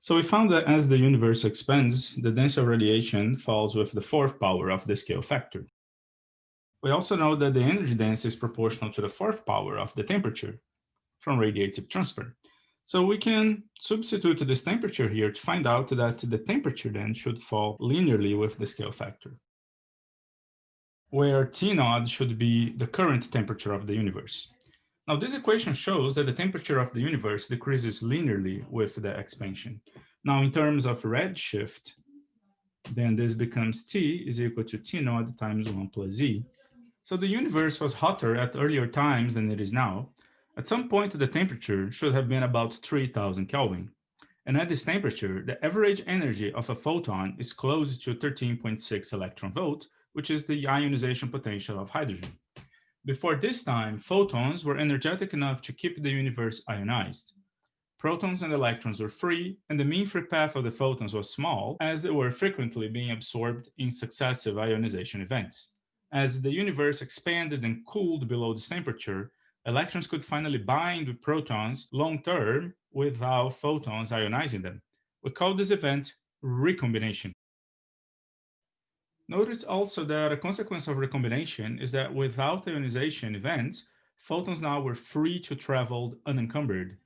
So we found that as the universe expands, the density of radiation falls with the fourth power of the scale factor. We also know that the energy density is proportional to the fourth power of the temperature from radiative transfer. So we can substitute this temperature here to find out that the temperature then should fall linearly with the scale factor, where T naught should be the current temperature of the universe. Now, this equation shows that the temperature of the universe decreases linearly with the expansion. Now, in terms of redshift, then this becomes T is equal to T naught times 1 plus Z. So the universe was hotter at earlier times than it is now. At some point, the temperature should have been about 3000 Kelvin. And at this temperature, the average energy of a photon is close to 13.6 electron volt, which is the ionization potential of hydrogen. Before this time, photons were energetic enough to keep the universe ionized. Protons and electrons were free, and the mean free path of the photons was small, as they were frequently being absorbed in successive ionization events. As the universe expanded and cooled below this temperature, electrons could finally bind with protons long term without photons ionizing them. We call this event recombination. Notice also that a consequence of recombination is that without ionization events, photons now were free to travel unencumbered.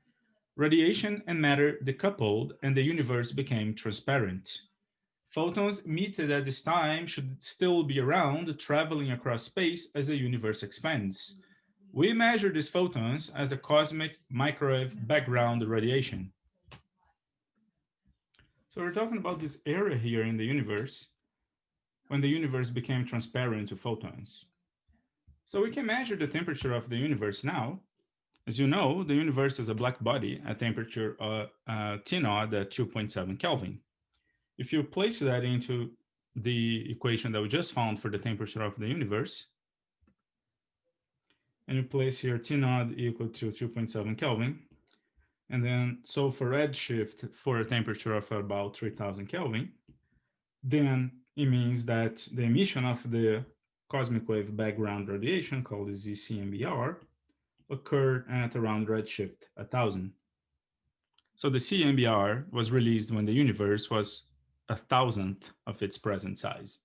Radiation and matter decoupled, and the universe became transparent. Photons emitted at this time should still be around, traveling across space as the universe expands. We measure these photons as a cosmic microwave background radiation. So we're talking about this area here in the universe when the universe became transparent to photons. So we can measure the temperature of the universe now. As you know, the universe is a black body at temperature T naught at 2.7 Kelvin. If you place that into the equation that we just found for the temperature of the universe, and you place here T naught equal to 2.7 Kelvin, and then so for redshift for a temperature of about 3000 Kelvin, then it means that the emission of the cosmic wave background radiation, called the CMBR, occurred at around redshift 1000. So the CMBR was released when the universe was 1,000th of its present size.